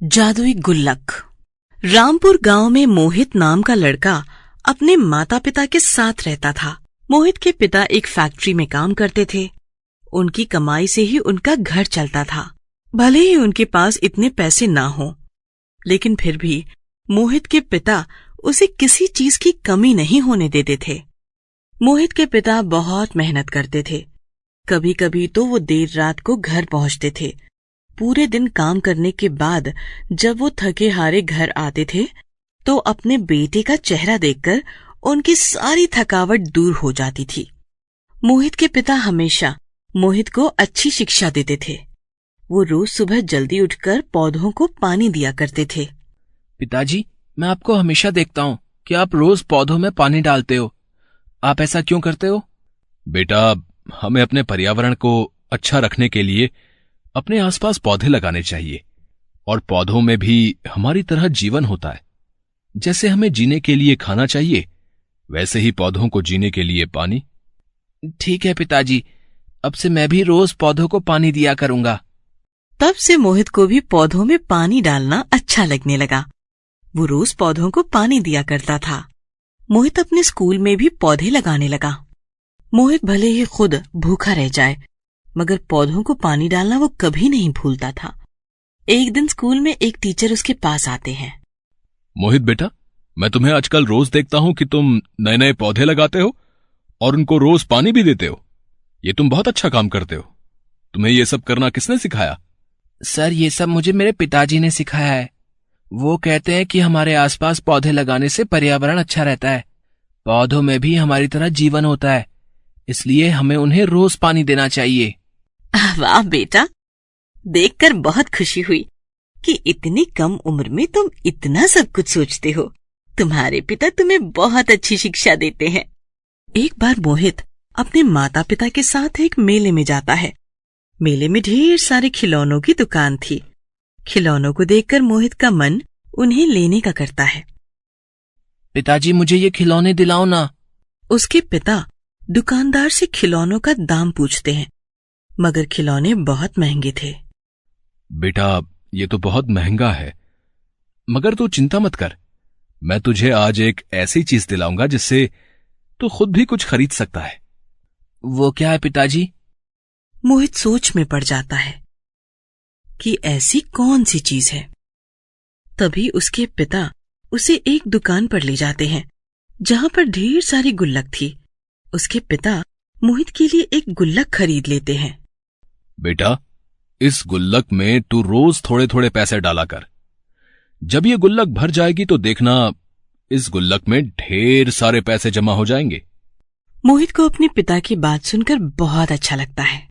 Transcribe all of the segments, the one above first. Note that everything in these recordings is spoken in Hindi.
जादुई गुल्लक। रामपुर गांव में मोहित नाम का लड़का अपने माता पिता के साथ रहता था। मोहित के पिता एक फैक्ट्री में काम करते थे। उनकी कमाई से ही उनका घर चलता था। भले ही उनके पास इतने पैसे ना हो, लेकिन फिर भी मोहित के पिता उसे किसी चीज की कमी नहीं होने देते थे। मोहित के पिता बहुत मेहनत करते थे। कभी कभी तो वो देर रात को घर पहुंचते थे। पूरे दिन काम करने के बाद जब वो थके हारे घर आते थे तो अपने बेटे का चेहरा देखकर उनकी सारी थकावट दूर हो जाती थी। मोहित के पिता हमेशा मोहित को अच्छी शिक्षा देते थे। वो रोज सुबह जल्दी उठकर पौधों को पानी दिया करते थे। पिताजी, मैं आपको हमेशा देखता हूँ कि आप रोज पौधों में पानी डालते हो। आप ऐसा क्यों करते हो? बेटा, हमें अपने पर्यावरण को अच्छा रखने के लिए अपने आसपास पौधे लगाने चाहिए, और पौधों में भी हमारी तरह जीवन होता है। जैसे हमें जीने के लिए खाना चाहिए, वैसे ही पौधों को जीने के लिए पानी। ठीक है पिताजी, अब से मैं भी रोज पौधों को पानी दिया करूंगा। तब से मोहित को भी पौधों में पानी डालना अच्छा लगने लगा। वो रोज पौधों को पानी दिया करता था। मोहित अपने स्कूल में भी पौधे लगाने लगा। मोहित भले ही खुद भूखा रह जाए, मगर पौधों को पानी डालना वो कभी नहीं भूलता था। एक दिन स्कूल में एक टीचर उसके पास आते हैं। मोहित बेटा, मैं तुम्हें आजकल रोज देखता हूं कि तुम नए नए पौधे लगाते हो और उनको रोज पानी भी देते हो। ये तुम बहुत अच्छा काम करते हो। तुम्हें ये सब करना किसने सिखाया? सर, ये सब मुझे मेरे पिताजी ने सिखाया है। वो कहते हैं कि हमारे आसपास पौधे लगाने से पर्यावरण अच्छा रहता है। पौधों में भी हमारी तरह जीवन होता है, इसलिए हमें उन्हें रोज पानी देना चाहिए। वाह बेटा, देखकर बहुत खुशी हुई कि इतनी कम उम्र में तुम इतना सब कुछ सोचते हो। तुम्हारे पिता तुम्हें बहुत अच्छी शिक्षा देते हैं। एक बार मोहित अपने माता पिता के साथ एक मेले में जाता है। मेले में ढेर सारे खिलौनों की दुकान थी। खिलौनों को देखकर मोहित का मन उन्हें लेने का करता है। पिताजी, मुझे ये खिलौने दिलाओ ना। उसके पिता दुकानदार से खिलौनों का दाम पूछते हैं, मगर खिलौने बहुत महंगे थे। बेटा, ये तो बहुत महंगा है, मगर तू चिंता मत कर। मैं तुझे आज एक ऐसी चीज दिलाऊंगा जिससे तू खुद भी कुछ खरीद सकता है। वो क्या है पिताजी? मोहित सोच में पड़ जाता है कि ऐसी कौन सी चीज है। तभी उसके पिता उसे एक दुकान पर ले जाते हैं जहां पर ढेर सारी गुल्लक थी। उसके पिता मोहित के लिए एक गुल्लक खरीद लेते हैं। बेटा, इस गुल्लक में तू रोज थोड़े थोड़े पैसे डाला कर। जब ये गुल्लक भर जाएगी तो देखना, इस गुल्लक में ढेर सारे पैसे जमा हो जाएंगे। मोहित को अपने पिता की बात सुनकर बहुत अच्छा लगता है।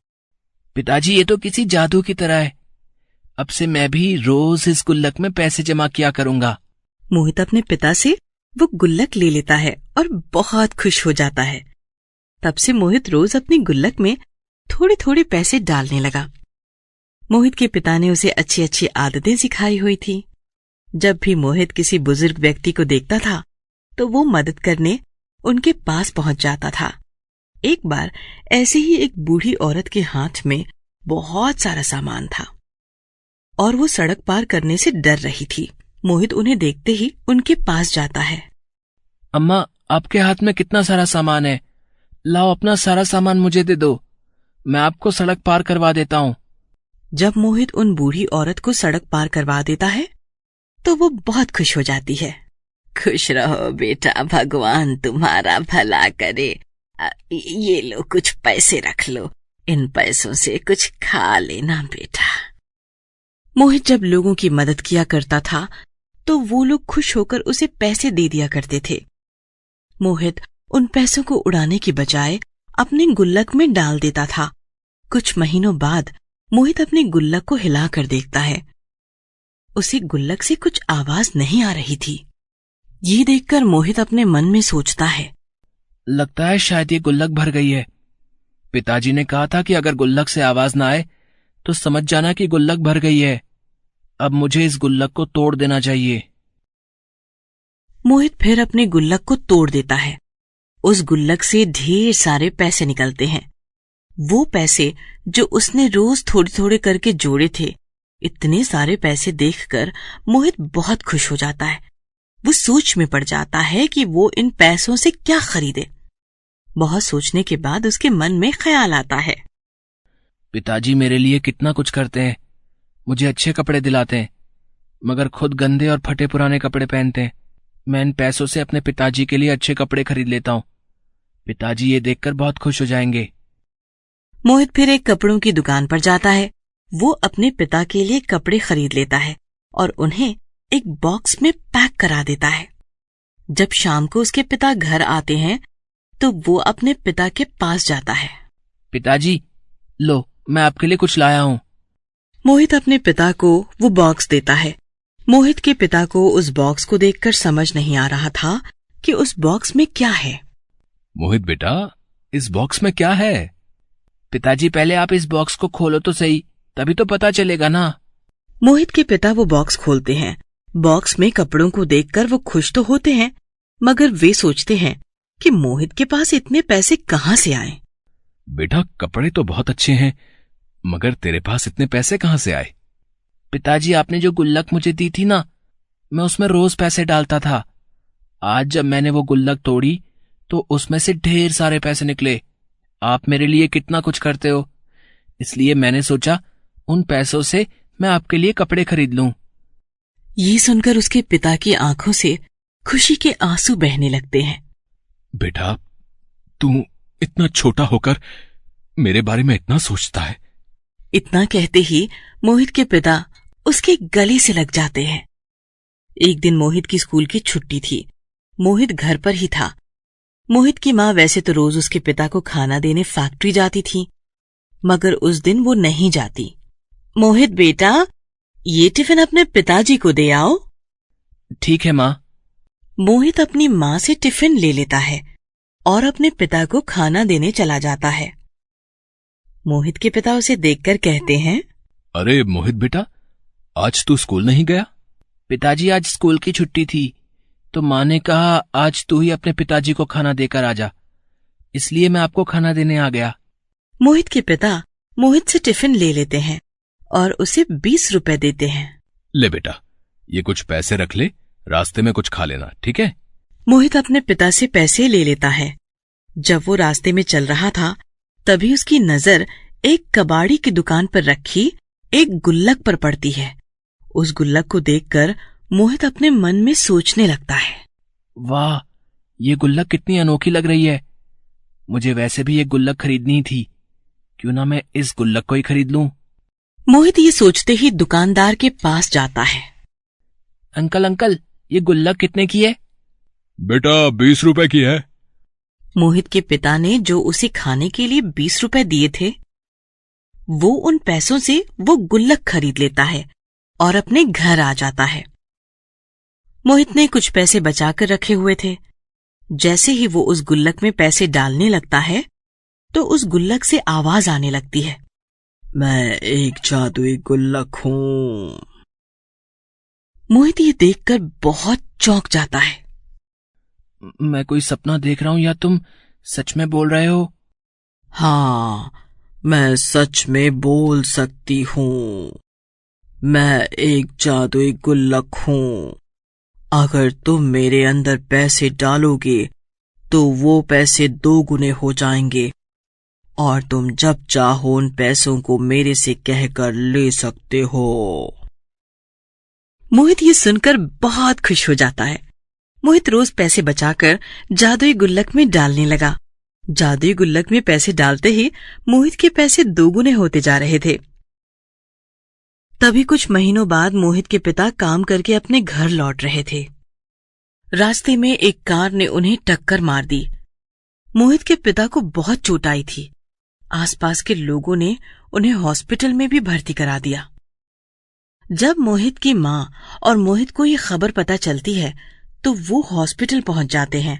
पिताजी, ये तो किसी जादू की तरह है। अब से मैं भी रोज इस गुल्लक में पैसे जमा किया करूंगा। मोहित अपने पिता से वो गुल्लक ले लेता है और बहुत खुश हो जाता है। तब से मोहित रोज अपनी गुल्लक में थोड़े थोड़े पैसे डालने लगा। मोहित के पिता ने उसे अच्छी अच्छी आदतें सिखाई हुई थी। जब भी मोहित किसी बुजुर्ग व्यक्ति को देखता था तो वो मदद करने उनके पास पहुंच जाता था। एक बार ऐसे ही एक बूढ़ी औरत के हाथ में बहुत सारा सामान था और वो सड़क पार करने से डर रही थी। मोहित उन्हें देखते ही उनके पास जाता है। अम्मा, आपके हाथ में कितना सारा सामान है? लाओ, अपना सारा सामान मुझे दे दो, मैं आपको सड़क पार करवा देता हूँ। जब मोहित उन बूढ़ी औरत को सड़क पार करवा देता है तो वो बहुत खुश हो जाती है। खुश रहो बेटा, भगवान तुम्हारा भला करे। ये लो, कुछ पैसे रख लो, इन पैसों से कुछ खा लेना बेटा। मोहित जब लोगों की मदद किया करता था तो वो लोग खुश होकर उसे पैसे दे दिया करते थे। मोहित उन पैसों को उड़ाने की बजाय अपने गुल्लक में डाल देता था। कुछ महीनों बाद मोहित अपने गुल्लक को हिलाकर देखता है। उसे गुल्लक से कुछ आवाज नहीं आ रही थी। ये देखकर मोहित अपने मन में सोचता है, लगता है शायद ये गुल्लक भर गई है। पिताजी ने कहा था कि अगर गुल्लक से आवाज ना आए तो समझ जाना कि गुल्लक भर गई है। अब मुझे इस गुल्लक को तोड़ देना चाहिए। मोहित फिर अपने गुल्लक को तोड़ देता है। उस गुल्लक से ढेर सारे पैसे निकलते हैं। वो पैसे जो उसने रोज थोड़े थोड़े करके जोड़े थे, इतने सारे पैसे देखकर मोहित बहुत खुश हो जाता है। वो सोच में पड़ जाता है कि वो इन पैसों से क्या खरीदे। बहुत सोचने के बाद उसके मन में ख्याल आता है, पिताजी मेरे लिए कितना कुछ करते हैं, मुझे अच्छे कपड़े दिलाते हैं, मगर खुद गंदे और फटे पुराने कपड़े पहनते हैं। मैं इन पैसों से अपने पिताजी के लिए अच्छे कपड़े खरीद लेता हूँ। पिताजी ये देखकर बहुत खुश हो जाएंगे। मोहित फिर एक कपड़ों की दुकान पर जाता है। वो अपने पिता के लिए कपड़े खरीद लेता है और उन्हें एक बॉक्स में पैक करा देता है। जब शाम को उसके पिता घर आते हैं तो वो अपने पिता के पास जाता है। पिताजी, लो, मैं आपके लिए कुछ लाया हूँ। मोहित अपने पिता को वो बॉक्स देता है। मोहित के पिता को उस बॉक्स को देखकर समझ नहीं आ रहा था कि उस बॉक्स में क्या है। मोहित बेटा, इस बॉक्स में क्या है? पिताजी, पहले आप इस बॉक्स को खोलो तो सही, तभी तो पता चलेगा ना। मोहित के पिता वो बॉक्स खोलते हैं। बॉक्स में कपड़ों को देखकर वो खुश तो होते हैं, मगर वे सोचते हैं कि मोहित के पास इतने पैसे कहाँ से आए। बेटा, कपड़े तो बहुत अच्छे हैं, मगर तेरे पास इतने पैसे कहाँ से आए? पिताजी, आपने जो गुल्लक मुझे दी थी ना, मैं उसमें रोज पैसे डालता था। आज जब मैंने वो गुल्लक तोड़ी तो उसमें से ढेर सारे पैसे निकले। आप मेरे लिए कितना कुछ करते हो, इसलिए मैंने सोचा उन पैसों से मैं आपके लिए कपड़े खरीद लूं। ये सुनकर उसके पिता की आंखों से खुशी के आंसू बहने लगते हैं। बेटा, तू इतना छोटा होकर मेरे बारे में इतना सोचता है। इतना कहते ही मोहित के पिता उसके गले से लग जाते हैं। एक दिन मोहित की स्कूल की छुट्टी थी। मोहित घर पर ही था। मोहित की माँ वैसे तो रोज उसके पिता को खाना देने फैक्ट्री जाती थी, मगर उस दिन वो नहीं जाती। मोहित बेटा, ये टिफिन अपने पिताजी को दे आओ। ठीक है माँ। मोहित अपनी माँ से टिफिन ले लेता है और अपने पिता को खाना देने चला जाता है। मोहित के पिता उसे देखकर कहते हैं, अरे मोहित बेटा, आज तू स्कूल नहीं गया? पिताजी, आज स्कूल की छुट्टी थी तो माँ ने कहा आज तू ही अपने पिताजी को खाना देकर आ जा, इसलिए मैं आपको खाना देने आ गया। मोहित के पिता मोहित से टिफिन ले लेते हैं और उसे 20 रुपए देते हैं। ले बेटा, ये कुछ पैसे रख ले, रास्ते में कुछ खा लेना, ठीक है? मोहित अपने पिता से पैसे ले लेता है। जब वो रास्ते में चल रहा था तभी उसकी नजर एक कबाड़ी की दुकान पर रखी एक गुल्लक पर पड़ती है। उस गुल्लक को देखकर मोहित अपने मन में सोचने लगता है, वाह, ये गुल्लक कितनी अनोखी लग रही है। मुझे वैसे भी एक गुल्लक खरीदनी थी, क्यों ना मैं इस गुल्लक को ही खरीद लूं। मोहित ये सोचते ही दुकानदार के पास जाता है। अंकल अंकल, ये गुल्लक कितने की है? बेटा, 20 रुपए की है। मोहित के पिता ने जो उसे खाने के लिए 20 रुपए दिए थे, वो उन पैसों से वो गुल्लक खरीद लेता है और अपने घर आ जाता है। मोहित ने कुछ पैसे बचाकर रखे हुए थे। जैसे ही वो उस गुल्लक में पैसे डालने लगता है तो उस गुल्लक से आवाज आने लगती है, मैं एक जादुई गुल्लक हूं। मोहित ये देखकर बहुत चौंक जाता है। मैं कोई सपना देख रहा हूं या तुम सच में बोल रहे हो? हाँ, मैं सच में बोल सकती हूँ। मैं एक जादुई गुल्लक हूँ। अगर तुम मेरे अंदर पैसे डालोगे तो वो पैसे 2 गुने हो जाएंगे और तुम जब चाहो उन पैसों को मेरे से कहकर ले सकते हो। मोहित ये सुनकर बहुत खुश हो जाता है। मोहित रोज पैसे बचाकर जादुई गुल्लक में डालने लगा। जादुई गुल्लक में पैसे डालते ही मोहित के पैसे 2 गुने होते जा रहे थे। तभी कुछ महीनों बाद मोहित के पिता काम करके अपने घर लौट रहे थे। रास्ते में एक कार ने उन्हें टक्कर मार दी। मोहित के पिता को बहुत चोट आई थी। आसपास के लोगों ने उन्हें हॉस्पिटल में भी भर्ती करा दिया। जब मोहित की माँ और मोहित को ये खबर पता चलती है तो वो हॉस्पिटल पहुंच जाते हैं।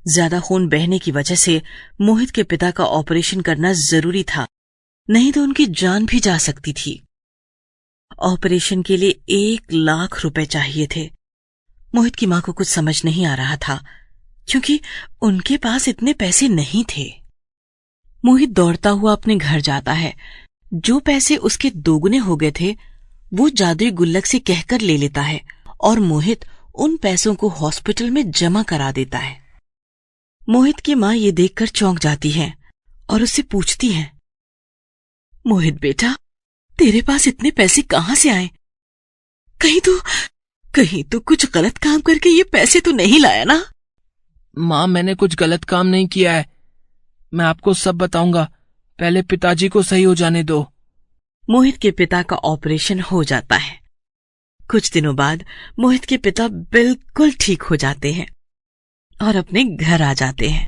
ज्यादा खून बहने की वजह से मोहित के पिता का ऑपरेशन करना जरूरी था, नहीं तो उनकी जान भी जा सकती थी। ऑपरेशन के लिए 1 लाख रुपए चाहिए थे। मोहित की मां को कुछ समझ नहीं आ रहा था क्योंकि उनके पास इतने पैसे नहीं थे। मोहित दौड़ता हुआ अपने घर जाता है। जो पैसे उसके 2 गुने हो गए थे वो जादुई गुल्लक से कहकर ले लेता है और मोहित उन पैसों को हॉस्पिटल में जमा करा देता है। मोहित की माँ ये देखकर चौंक जाती है और उससे पूछती है, मोहित बेटा, तेरे पास इतने पैसे कहाँ से आए? कहीं तो कुछ गलत काम करके ये पैसे तो नहीं लाया ना? माँ, मैंने कुछ गलत काम नहीं किया है। मैं आपको सब बताऊंगा, पहले पिताजी को सही हो जाने दो। मोहित के पिता का ऑपरेशन हो जाता है। कुछ दिनों बाद मोहित के पिता बिल्कुल ठीक हो जाते हैं और अपने घर आ जाते हैं।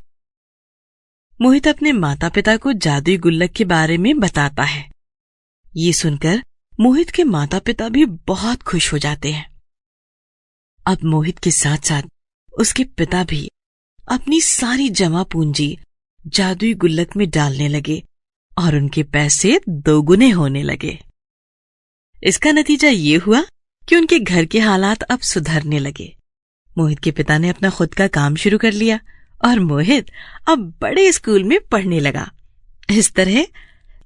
मोहित अपने माता पिता को जादुई गुल्लक के बारे में बताता है। ये सुनकर मोहित के माता पिता भी बहुत खुश हो जाते हैं। अब मोहित के साथ साथ उसके पिता भी अपनी सारी जमा पूंजी जादुई गुल्लक में डालने लगे और उनके पैसे दोगुने होने लगे। इसका नतीजा ये हुआ कि उनके घर के हालात अब सुधरने लगे। मोहित के पिता ने अपना खुद का काम शुरू कर लिया और मोहित अब बड़े स्कूल में पढ़ने लगा। इस तरह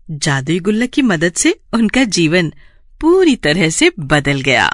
जादुई गुल्लक की मदद से उनका जीवन पूरी तरह से बदल गया।